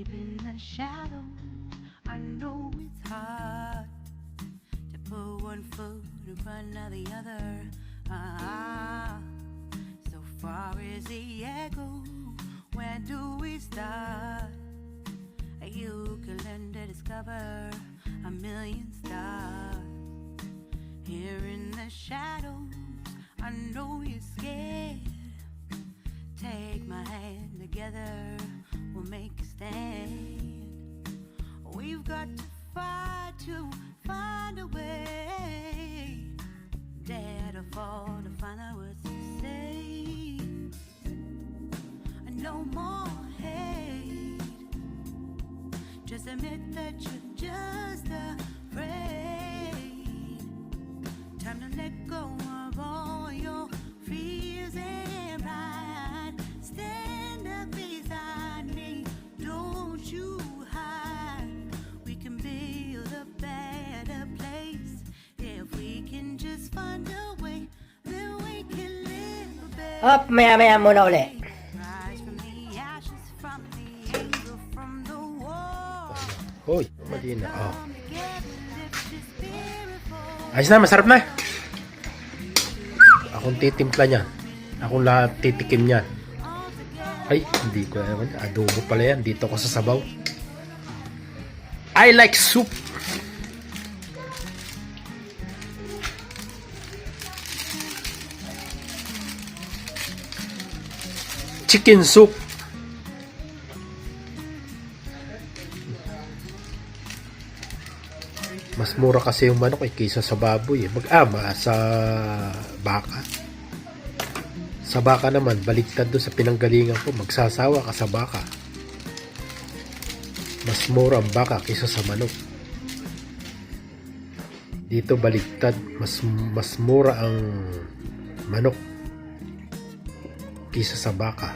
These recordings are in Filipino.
deep in the shadow. I know it's hard to put one foot in front of the other. So far as the echo, where do we start? You can learn to discover a million stars. Here in the shadows, I know you're scared. Take my hand, together we'll make a stand. We've got to fight to find a way. Dare to fall to find out what to say. No more hate. Just admit that you're just afraid. Time to let go of all your fears and pride. Stand up beside me, don't you hide. We can build a better place if we can just find a way. Then we can live a better. Hop, maya-maya muna uli. Rise from the ashes, from the anger, from the war. Hoy, mali na. Oh. Come together, lift your spirit forward. Ayos na, masarap na. Akong titimpla niyan. Akong lahat titikim niyan. Ay, hindi ko ewan. Adobo pala yan. Dito ko sa sabaw. I like soup. Chicken soup. Mas mura kasi yung manok kaysa sa baboy. Sa baka. Sa baka naman, baliktad doon sa pinanggalingan ko. Magsasawa ka sa baka. Mas mura ang baka kaysa sa manok. Dito baliktad. Mas mura ang manok kaysa sa baka.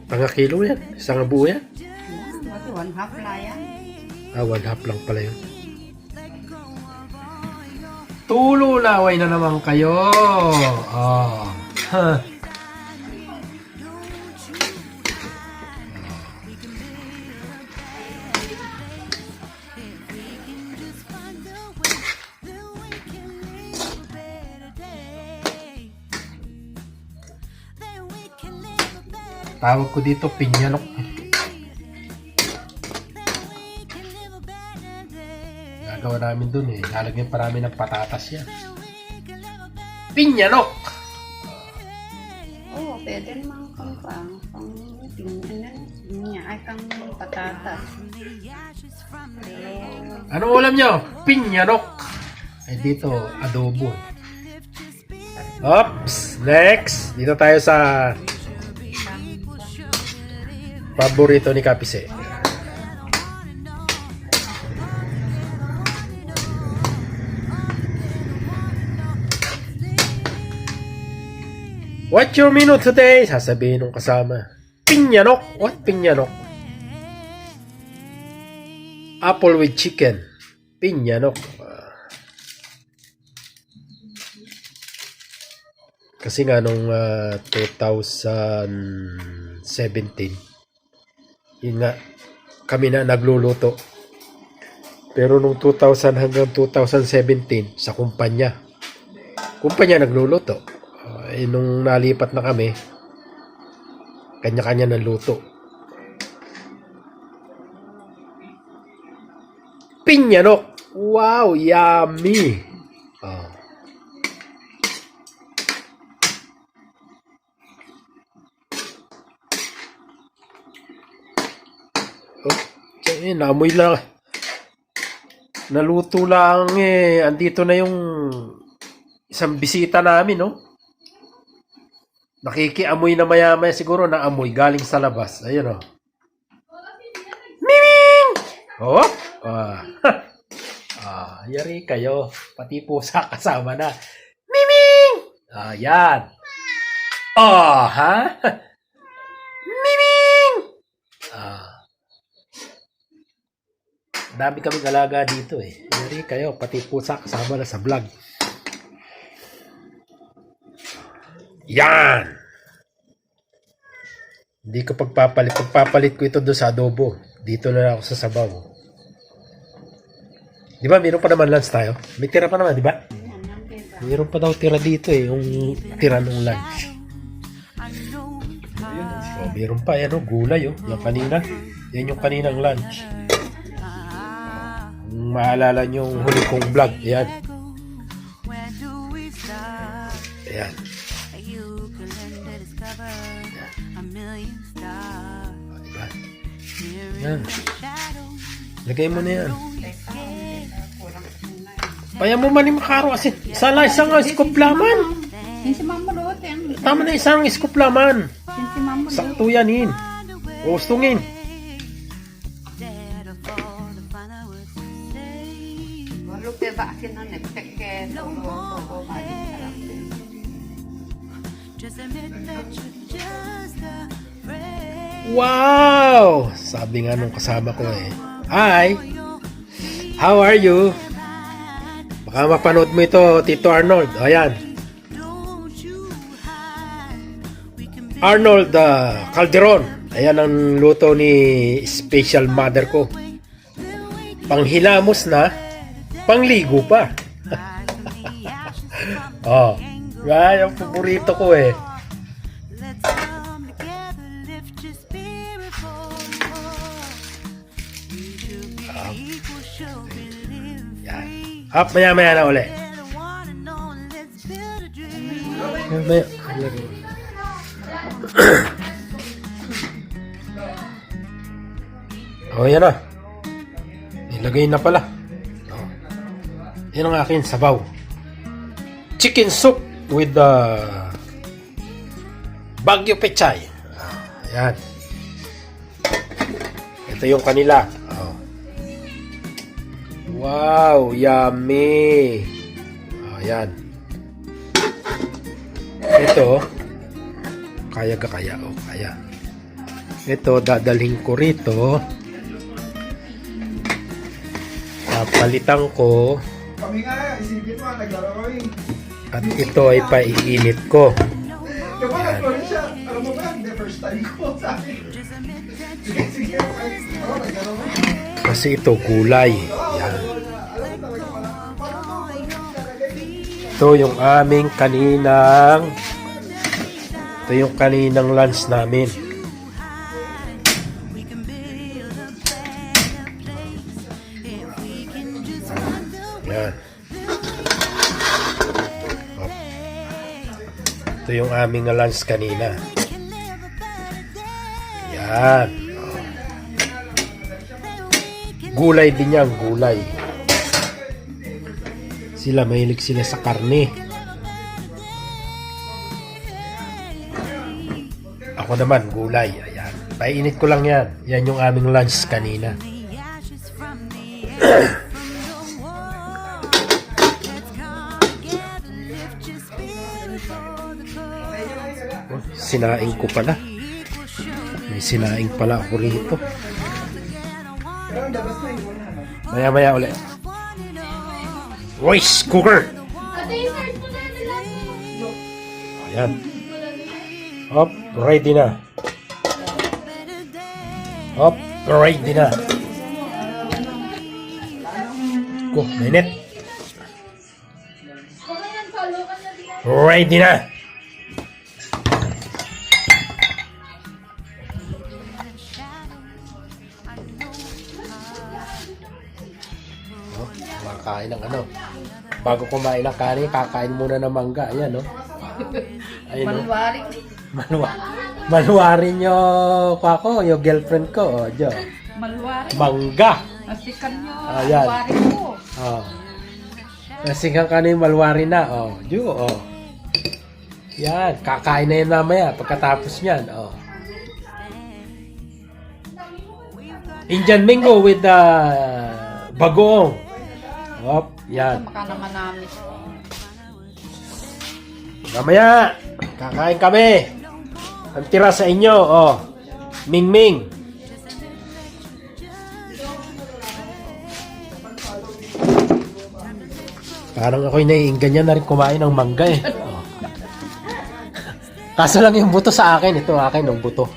Tanga kilo yan. Isang buo yan. Bakit 1/2 lang yan? 1/2 lang pala yun. Tululaway na naman kayo. Oh. Huh. Tawag ko dito pinyanok. Gagawa namin dun eh. Lalagyan pa namin ng patatas yan. Pinyanok! Oo, pwede naman kang patatas. Anong ulam nyo? Pinyanok! Ay dito, adobo. Oops! Next! Dito tayo sa paborito ni Kapise. What's your menu today? Sasabihin nung kasama. Pinyanok. What pinyanok? Apple with chicken. Pinyanok. Kasi nga nung 2017 yun nga, kami na nagluluto. Pero nung 2000 hanggang 2017, sa kumpanya nagluluto. Nung nalipat na kami, kanya-kanya ng luto. Pinyanok! Wow, yummy! Oh. Naamoy lang. Naluto lang eh. Andito na yung isang bisita namin, no? Nakikiamoy na maya-maya siguro na amoy galing sa labas. Ayun, oh. Miming! Oh? Yari kayo. Pati pusa kasama na. Miming! Yan. Oh, ha? Miming! Dami kaming alaga dito eh. Yari kayo, pati pusa kasama na sa vlog. Yan! Hindi ko pagpapalit. Pagpapalit ko ito doon sa adobo. Dito na ako sa sabaw. Di ba, meron pa naman lunch tayo? May tira pa naman, di ba? Meron pa daw tira dito eh, yung tira ng lunch. Oh, meron pa, yan oh, gulay oh. Yung kanina. Yan yung kaninang lunch. Kung maalala nyo yung huli kong vlog, yan. Ayan. Diba? Yan. Lagay mo na yan. Paya mo man yung makaro kasi isang scoop laman. Sin si Mama Rote. Tama na isang scoop laman. Sin si Mama Rote. Sakto yan yun. Ustungin. Walu ke ba asin na nagpeke. Wow! Sabi nga nung kasama ko eh. Hi! How are you? Baka mapanood mo ito, Tito Arnold. Ayan. Arnold Calderon. Ayan ang luto ni special mother ko. Panghilamos na, pangligo pa. Oh, yan yung paborito ko eh. Yan. Up, maya-maya na uli. Maya. Oh, yan na. Nilagay na pala. Oh. Yan ang akin sabaw. Chicken soup with the Baguio Pechay. Yan. Ito yung kanila. Oh. Wow, yummy. Oh, yan. Ito, kaya. Oh, kaya. Ito, dadalhin ko rito. Palitan ko. Kami nga, isipin mo, naglaro eh. At ito ay paiinit ko. Diba, naglaro siya. Alam mo ba, the first time ko sa akin. Sige, naglaro ko. Kasi ito, gulay. Yan. Ito yung aming kaninang lunch namin. Yan. Ito yung aming lunch kanina. Yan. Gulay din yan, gulay. Sila, mahilig sila sa karne. Ako naman, gulay. Ayan. Painit ko lang yan. Yan yung aming lunch kanina. Oh, sinaing ko pala. May sinaing pala ako rito. Maya-maya ulit. Rice cooker. Ayan. Hop, ready na. Hop, ready na. Ko, mainit. Ready na. Oh, makain ng ano. Bago kumain ng kanin, kakain muna ng mangga. Ayan, no? Ayun, no? Maluwarin nyo ako, yung girlfriend ko. Oh, Jo. Malwari. Mangga. Asikan nyo. Ayan. Malwari ko. Oh. Nasigang ka na yung malwari na. Oh, Jo. Oh. Yan. Kakain na yan namaya pagkatapos nyan. Oh. Indian mango with bagoong. Hop. Yan. Baka naman namin. Mamaya, kakain kami. Ang tira sa inyo, oh. Ming-ming. Parang ako'y naiinggan niya na rin kumain ng mangga eh. Oh. Kaso lang yung buto sa akin. Ito akin yung buto.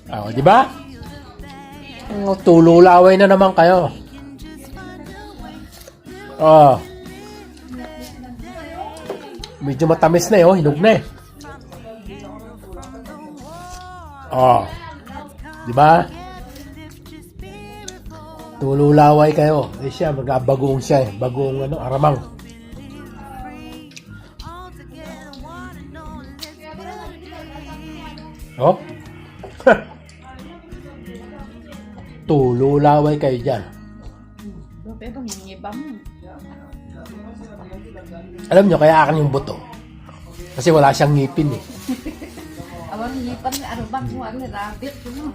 Oh, di ba? Tululaway na naman kayo. Oh. Medyo matamis na eh, oh. Hinog na eh. Oh. Di ba? Tululaway kayo. Eh siya, mag-abagong siya eh. Bagong ano, aramang. Oh? Tululaway kayo dyan. Pero ngingibam. Alam nyo, kaya akin yung buto. Kasi wala siyang ngipin eh. Awan ngipan ni arubang mo ang rabbit mo.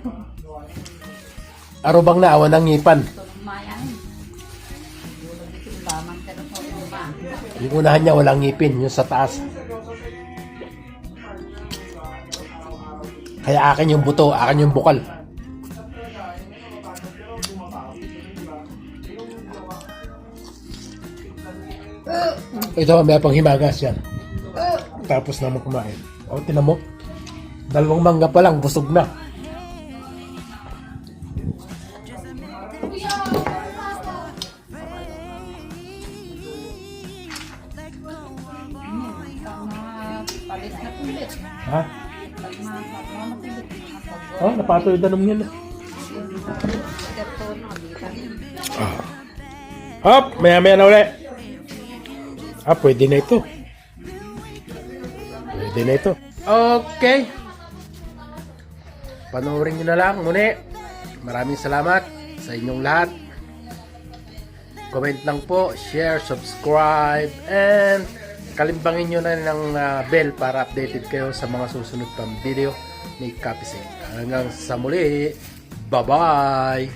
Arubang na awan ng ngipan. Lumayan. Lamang ka na po lumang. Yung unahan niya walang ngipin, yung sa taas. Kaya akin yung buto, akin yung bukal. Ito, may pang himagas yan. Tapos naman kumain. O, tinan mo. 2 mangga pa lang, busog na. Palit na kulit. Ha? Pag mga kulit. Oh, napatoy danong yun. Karton, dito. Hop, maya-maya na ulit. Ah, pwede na ito. Pwede na ito. Okay. Panoorin nyo na lang muli. Maraming salamat sa inyong lahat. Comment lang po, share, subscribe, and kalimbangin nyo na ng bell para updated kayo sa mga susunod pang video ni Kapiseng. Hanggang sa muli. Bye-bye!